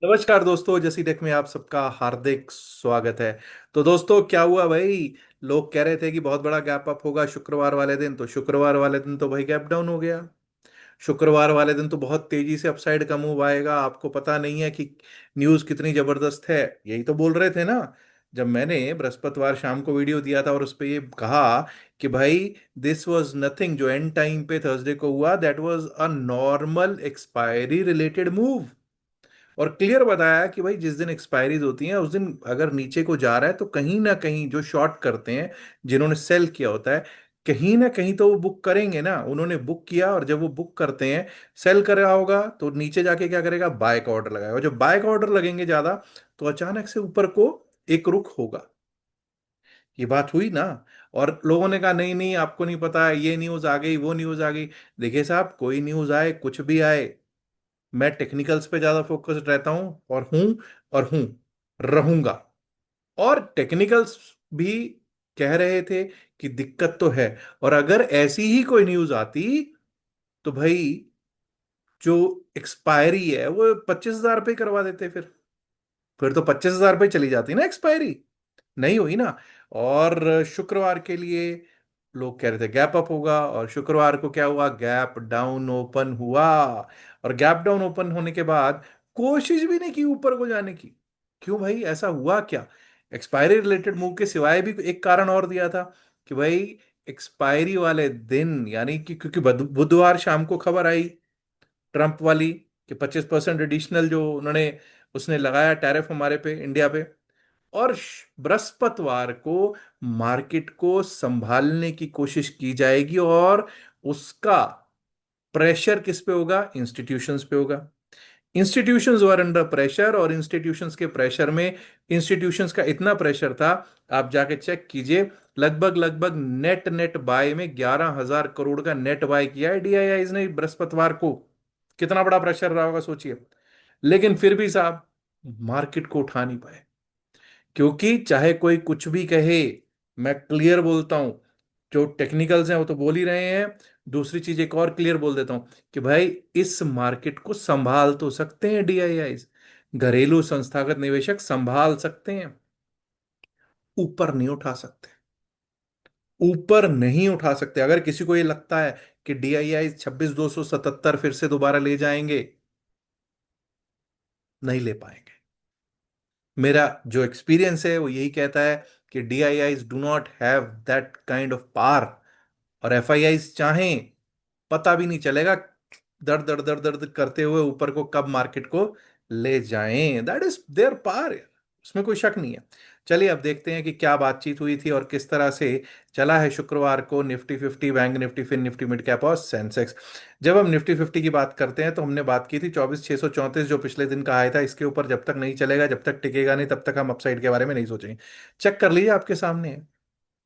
नमस्कार दोस्तों, जैसी टेक में आप सबका हार्दिक स्वागत है। तो दोस्तों, क्या हुआ भाई? लोग कह रहे थे कि बहुत बड़ा गैप अप होगा शुक्रवार वाले दिन, तो शुक्रवार वाले दिन तो भाई गैप डाउन हो गया। शुक्रवार वाले दिन तो बहुत तेजी से अपसाइड का मूव आएगा। आपको पता नहीं है कि न्यूज़ कितनी जबरदस्त है। यही तो बोल रहे थे ना, जब मैंने बृहस्पतिवार शाम को वीडियो दिया था और उस पे ये कहा कि भाई दिस वाज नथिंग, जो एंड टाइम पे थर्सडे को हुआ that was a normal expiry related move. और क्लियर बताया कि भाई जिस दिन एक्सपायरीज होती हैं उस दिन अगर नीचे को जा रहा है तो कहीं ना कहीं जो शॉर्ट करते हैं, जिन्होंने सेल किया होता है, कहीं ना कहीं तो वो बुक करेंगे ना। उन्होंने बुक किया और जब वो बुक करते हैं, सेल कर रहा होगा तो नीचे जाके क्या करेगा? बाय का ऑर्डर लगाएगा। जब बाय का ऑर्डर लगेंगे ज्यादा तो अचानक से ऊपर को एक रुख होगा। ये बात हुई ना। और लोगों ने कहा नहीं नहीं, आपको नहीं पता है, ये न्यूज आ गई, वो न्यूज आ गई। देखिए साहब, कोई न्यूज आए कुछ भी आए, मैं टेक्निकल्स पे ज्यादा फोकस्ड रहता हूं और हूं रहूंगा। और टेक्निकल्स भी कह रहे थे कि दिक्कत तो है, और अगर ऐसी ही कोई न्यूज आती तो भाई जो एक्सपायरी है वो 25,000 पे करवा देते। फिर तो 25,000 पे चली जाती ना एक्सपायरी। नहीं हुई ना। और शुक्रवार के लिए लोग कह रहे थे गैप अप होगा, और शुक्रवार को क्या हुआ? गैप डाउन ओपन हुआ। और गैप डाउन ओपन होने के बाद कोशिश भी नहीं की ऊपर को जाने की। क्यों भाई, ऐसा हुआ क्या? एक्सपायरी रिलेटेड मूव के सिवाय भी एक कारण और दिया था कि भाई एक्सपायरी वाले दिन, यानी कि क्योंकि बुधवार शाम को खबर आई ट्रंप वाली कि 25% एडिशनल जो उन्होंने उसने लगाया टैरिफ हमारे पे, इंडिया पे। और बृहस्पतिवार को मार्केट को संभालने की कोशिश की जाएगी, और उसका प्रेशर किस पे होगा? इंस्टीट्यूशंस पे होगा। इंस्टीट्यूशंस वर अंडर प्रेशर, और इंस्टीट्यूशंस के प्रेशर में इंस्टीट्यूशंस का इतना प्रेशर था, आप जाके चेक कीजिए, लगभग लगभग नेट नेट बाय में 11,000 करोड़ का नेट बाय किया है डीआईआईज ने बृहस्पतिवार को। कितना बड़ा प्रेशर रहा होगा सोचिए। लेकिन फिर भी साहब मार्केट को उठा नहीं पाए। क्योंकि चाहे कोई कुछ भी कहे, मैं क्लियर बोलता हूं, जो टेक्निकल्स हैं वो तो बोल ही रहे हैं। दूसरी चीज एक और क्लियर बोल देता हूं कि भाई इस मार्केट को संभाल तो सकते हैं डीआईआईज, घरेलू संस्थागत निवेशक संभाल सकते हैं, ऊपर नहीं उठा सकते। ऊपर नहीं उठा सकते। अगर किसी को ये लगता है कि डीआईआई 26,277 फिर से दोबारा ले जाएंगे, नहीं ले पाएंगे। मेरा जो एक्सपीरियंस है वो यही कहता है कि DIIs do not have that kind of power. और एफआईआईज चाहें, पता भी नहीं चलेगा दर दर दर दर करते हुए ऊपर को कब मार्केट को ले जाएं। दैट इज देयर पावर, उसमें कोई शक नहीं है। चलिए अब देखते हैं कि क्या बातचीत हुई थी और किस तरह से चला है शुक्रवार को निफ्टी 50, बैंक निफ्टी, फिर निफ्टी मिड कैप और सेंसेक्स। जब हम निफ्टी 50 की बात करते हैं तो हमने बात की थी 24,634 जो पिछले दिन का आया था, इसके ऊपर जब तक नहीं चलेगा, जब तक टिकेगा नहीं, तब तक हम अपसाइड के बारे में नहीं सोचेंगे। चेक कर लीजिए, आपके सामने है।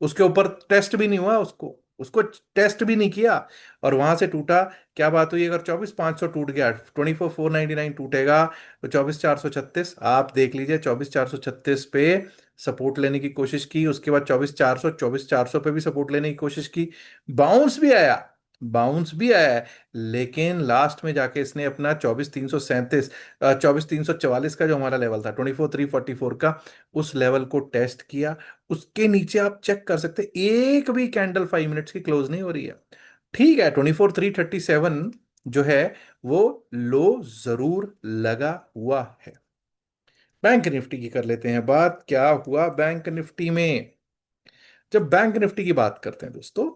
उसके ऊपर टेस्ट भी नहीं हुआ, उसको उसको टेस्ट भी नहीं किया, और वहां से टूटा। क्या बात हुई? अगर 24,500 टूट गया, 24,499 टूटेगा, तो 24,436 आप देख लीजिए। 24,436 पे सपोर्ट लेने की कोशिश की, उसके बाद 24,400 पे भी सपोर्ट लेने की कोशिश की। बाउंस भी आया, बाउंस भी आया है। लेकिन लास्ट में जाके इसने अपना 24,337, 24,344 का जो हमारा लेवल था, 24,344 का, उस लेवल को टेस्ट किया। उसके नीचे आप चेक कर सकते हैं, एक भी कैंडल 5 मिनट्स की क्लोज नहीं हो रही है। ठीक है, 24,337 जो है वो लो जरूर लगा हुआ है। बैंक निफ्टी की कर लेते हैं बात। क्या हुआ बैंक निफ्टी में? जब बैंक निफ्टी की बात करते हैं दोस्तों,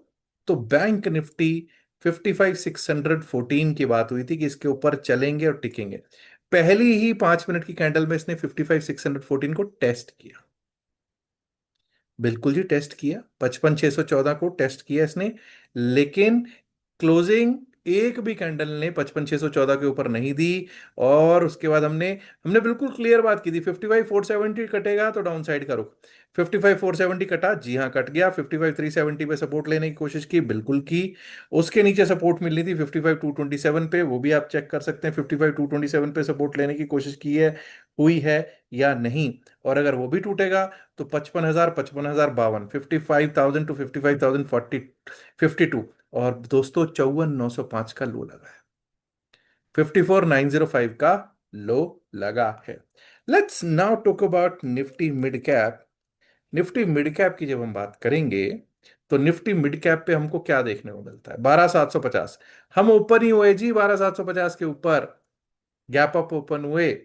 तो बैंक निफ्टी 55,614 की बात हुई थी कि इसके ऊपर चलेंगे और टिकेंगे। पहली ही 5 मिनट की कैंडल में इसने 55,614 को टेस्ट किया। बिल्कुल जी, टेस्ट किया, 55,614 को टेस्ट किया इसने। लेकिन क्लोजिंग एक भी कैंडल ने 55,614 के ऊपर नहीं दी। और उसके बाद हमने हमने बिल्कुल क्लियर बात की थी, 55,470 कटेगा तो डाउन साइड का रुख। 55,470 कटा, जी हाँ कट गया। 55,370 पे सपोर्ट लेने की कोशिश की, बिल्कुल की। उसके नीचे सपोर्ट मिलनी थी 55,227 पे, वो भी आप चेक कर सकते हैं। 55,227 पे सपोर्ट लेने की कोशिश की है, हुई है या नहीं? और अगर वो भी टूटेगा तो 55,000, 55,052, 55,000 टू 55,040, 52। और दोस्तों 54,905 का लो लगा है, 54,905 का लो लगा है। Let's now talk about Nifty mid cap. Nifty mid cap की जब हम बात करेंगे तो निफ्टी मिड कैप पे हमको क्या देखने को मिलता है? 12750। हम ऊपर ही हुए जी, 12750 के ऊपर गैप अप ओपन हुए,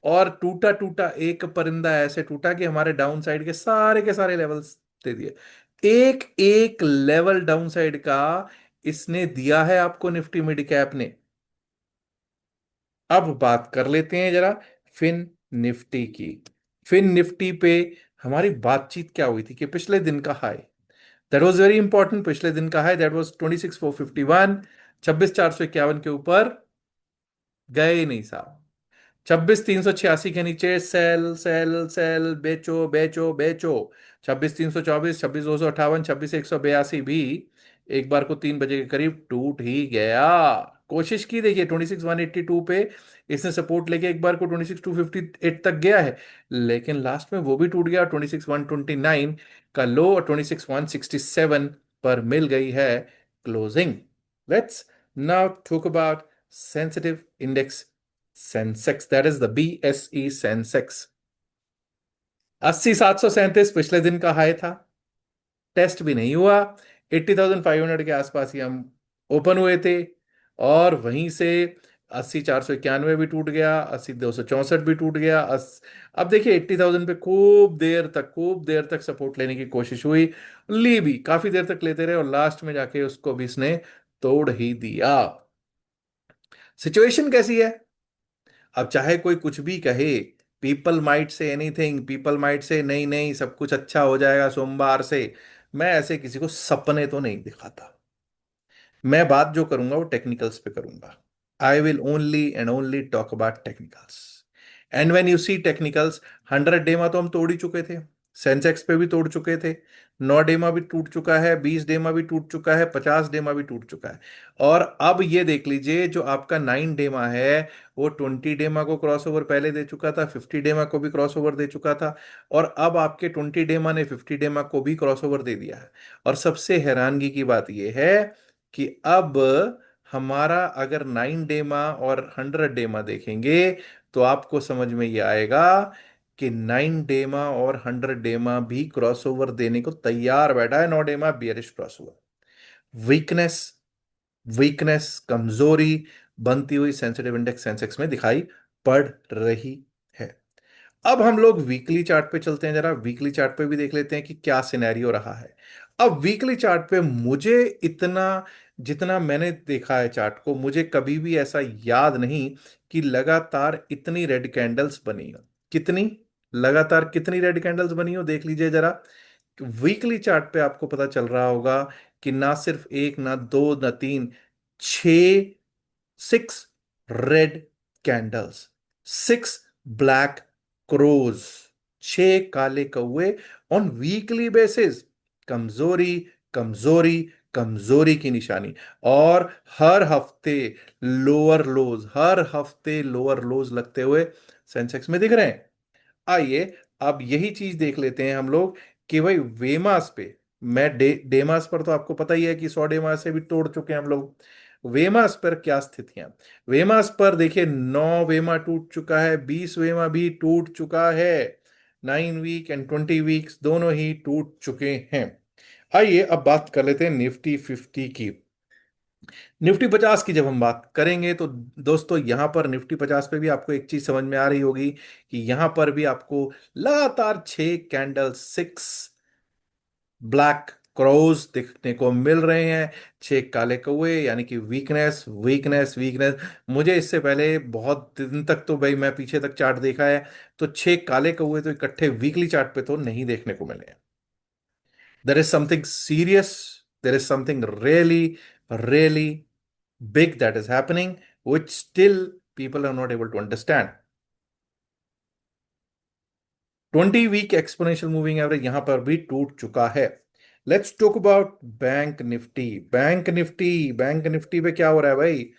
और टूटा टूटा एक परिंदा ऐसे टूटा कि हमारे डाउन साइड के सारे लेवल्स दे दिए। एक एक लेवल डाउन साइड का इसने दिया है आपको निफ्टी मिड कैप ने। अब बात कर लेते हैं जरा फिन निफ्टी की। फिन निफ्टी पे हमारी बातचीत क्या हुई थी कि पिछले दिन का high, that was very important. पिछले दिन का हाई दैट वाज 26,451, 26,451 के ऊपर गए ही नहीं साहब। 26,386 के नीचे सेल सेल सेल, बेचो बेचो बेचो। 26,324, 26,258, 26,182 भी एक बार को 3 बजे के करीब टूट ही गया। कोशिश की, देखिए 26,182 पे इसने सपोर्ट लेके एक बार को 26,258 तक गया है, लेकिन लास्ट में वो भी टूट गया। 26,129 का लो और 26,167 पर मिल गई है closing. Let's now talk about sensitive index Sensex, that is the BSE Sensex. 80,737 पिछले दिन का हाई था, टेस्ट भी नहीं हुआ। 80,500 के आसपास ही हम ओपन हुए थे, और वहीं से 80,491 भी टूट गया, 80,264 भी टूट गया। अब देखिए 80,000 पे खूब देर तक सपोर्ट लेने की कोशिश हुई, ली भी, काफी देर तक लेते रहे, और लास्ट में जाके उसको भी इसने तोड़ ही दिया। सिचुएशन कैसी है? अब चाहे कोई कुछ भी कहे, people might say anything, people might say नहीं नहीं सब कुछ अच्छा हो जाएगा सोमवार से, मैं ऐसे किसी को सपने तो नहीं दिखाता। मैं बात जो करूंगा वो टेक्निकल्स पे करूंगा। I will only and only talk about technicals. And when you see technicals, 100 DEMA तो हम तोड़ ही चुके थे, सेंसेक्स पे भी तोड़ चुके थे, 9 डेमा भी टूट चुका है, 20 डेमा भी टूट चुका है, 50 डेमा भी टूट चुका है। और अब ये देख लीजिए जो आपका 9 डेमा है वो 20 डेमा को क्रॉस ओवर पहले दे चुका था, 50 डेमा को भी क्रॉस ओवर दे चुका था, और अब आपके 20 डेमा ने 50 डेमा को भी क्रॉस ओवर दे दिया है। और सबसे हैरानगी की बात यह है कि अब हमारा अगर 9 डेमा और 100 डेमा देखेंगे तो आपको समझ में ये आएगा कि 9 डेमा और 100 डेमा भी क्रॉसओवर देने को तैयार बैठा है। 9 डेमा बियरिश क्रॉसओवर, वीकनेस, वीकनेस, कमजोरी बनती हुई सेंसिटिव इंडेक्स सेंसेक्स में दिखाई पड़ रही है। अब हम लोग वीकली चार्ट पे चलते हैं, जरा वीकली चार्ट पे भी देख लेते हैं कि क्या सिनेरियो रहा है। अब वीकली चार्ट पे मुझे इतना, जितना मैंने देखा है चार्ट को, मुझे कभी भी ऐसा याद नहीं कि लगातार इतनी रेड कैंडल्स बनी हो। कितनी, लगातार कितनी रेड कैंडल्स बनी हो देख लीजिए जरा। वीकली चार्ट पे आपको पता चल रहा होगा कि ना सिर्फ एक, ना दो, ना तीन, 6 रेड कैंडल्स, 6 ब्लैक क्रोज, 6 काले कौए ऑन वीकली बेसिस। कमजोरी, कमजोरी, कमजोरी की निशानी। और हर हफ्ते लोअर लोज, हर हफ्ते लोअर लोज लगते हुए सेंसेक्स में दिख रहे हैं। आइए अब यही चीज देख लेते हैं हम लोग कि भाई वेमास पे, मैं डेमास पर तो आपको पता ही है कि 100 डेमास से भी तोड़ चुके हैं हम लोग। वेमास पर क्या स्थितियां? वेमास पर देखिए 9 वेमा टूट चुका है, 20 वेमा भी टूट चुका है, 9 वीक एंड 20 वीक्स दोनों ही टूट चुके हैं। आइए अब बात कर लेते हैं निफ्टी 50 की। निफ्टी 50 की जब हम बात करेंगे तो दोस्तों यहां पर निफ्टी 50 पे भी आपको एक चीज समझ में आ रही होगी कि यहां पर भी आपको लगातार 6 कैंडल, 6 ब्लैक क्रॉस दिखने को मिल रहे हैं। 6 काले कौए, यानी कि वीकनेस, वीकनेस, वीकनेस। मुझे इससे पहले बहुत दिन तक तो भाई मैं पीछे तक चार्ट देखा है, तो 6 काले कौए तो इकट्ठे वीकली चार्ट पे तो नहीं देखने को मिले हैं। There is something serious, there is something really really big that is happening, which still people are not able to understand. 20 week exponential moving average यहां पर भी टूट चुका है। Let's talk about bank Nifty. Bank Nifty पे क्या हो रहा है भाई?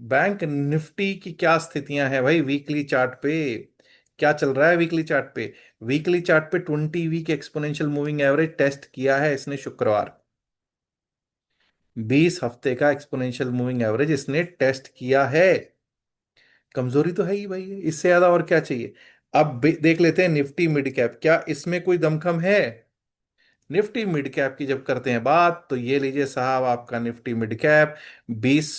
बैंक निफ्टी की क्या स्थितियां हैं भाई वीकली चार्ट पे? क्या चल रहा है वीकली चार्ट पे? वीकली चार्ट पे 20 week exponential moving average test किया है इसने शुक्रवार। 20 हफ्ते का एक्सपोनेंशियल मूविंग एवरेज इसने टेस्ट किया है। कमजोरी तो है ही भाई, इससे ज्यादा और क्या चाहिए। अब देख लेते हैं निफ्टी मिड कैप, क्या इसमें कोई दमखम है। निफ्टी मिड कैप की जब करते हैं बात, तो ये लीजिए साहब आपका निफ्टी मिड कैप 20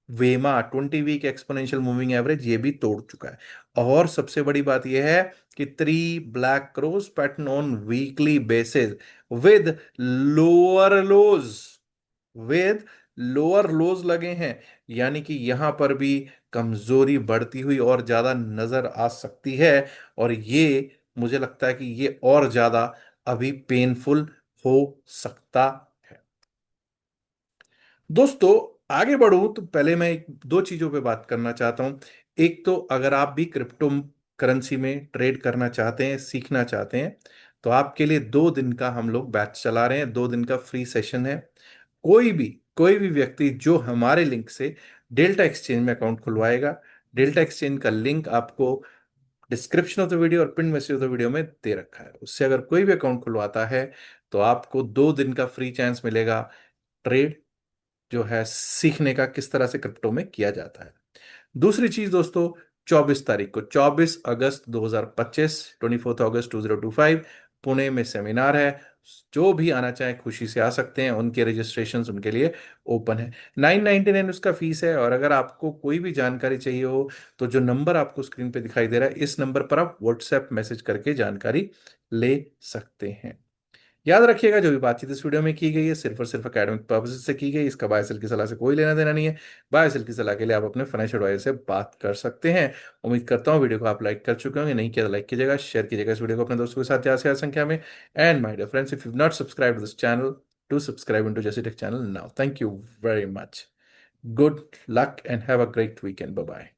वेमा 20 वीक एक्सपोनेंशियल मूविंग एवरेज ये भी तोड़ चुका है। और सबसे बड़ी बात यह है कि 3 black cross pattern on weekly basis with lower lows, with lower lows लगे हैं। यानी कि यहां पर भी कमजोरी बढ़ती हुई और ज्यादा नजर आ सकती है। और ये मुझे लगता है कि ये और ज्यादा अभी पेनफुल हो सकता है। दोस्तों आगे बढ़ूं तो पहले मैं दो चीजों पे बात करना चाहता हूं। एक तो अगर आप भी क्रिप्टो करेंसी में ट्रेड करना चाहते हैं, सीखना चाहते हैं, तो आपके लिए 2 दिन का हम लोग बैच चला रहे हैं, 2 दिन का फ्री सेशन है। कोई भी कोई भी व्यक्ति जो हमारे लिंक से डेल्टा एक्सचेंज में अकाउंट खुलवाएगा, डेल्टा एक्सचेंज का लिंक आपको डिस्क्रिप्शन ऑफ द वीडियो और pin message of the video में दे रखा है, उससे अगर कोई भी अकाउंट खुलवाता है तो आपको 2 दिन का फ्री चांस मिलेगा ट्रेड जो है सीखने का, किस तरह से क्रिप्टो में किया जाता है। दूसरी चीज दोस्तों, 24 तारीख को, 24 अगस्त 2025, 24 अगस्त 2025 पुणे में सेमिनार है। जो भी आना चाहे खुशी से आ सकते हैं, उनके रजिस्ट्रेशन उनके लिए ओपन है। 999 उसका फीस है। और अगर आपको कोई भी जानकारी चाहिए हो तो जो नंबर आपको स्क्रीन पे दिखाई दे रहा है, इस नंबर पर आप व्हाट्सएप मैसेज करके जानकारी ले सकते हैं। याद रखिएगा जो भी बातचीत इस वीडियो में की गई है सिर्फ और सिर्फ एकेडमिक पर्पज से की गई, इसका बायसेल की सलाह से कोई लेना देना नहीं है। बायसेल की सलाह के लिए आप अपने फाइनेंशियल एडवाइजर से बात कर सकते हैं। उम्मीद करता हूँ वीडियो को आप लाइक कर चुके होंगे, नहीं किया तो लाइक कीजिएगा, शेयर कीजिएगा इस वीडियो को अपने दोस्तों के साथ ज्यादा से ज्यादा संख्या में। And my dear friends, if you not subscribe to this channel, to subscribe into जैसी tech channel now. Thank you very much. Good luck and have a great weekend. Bye bye.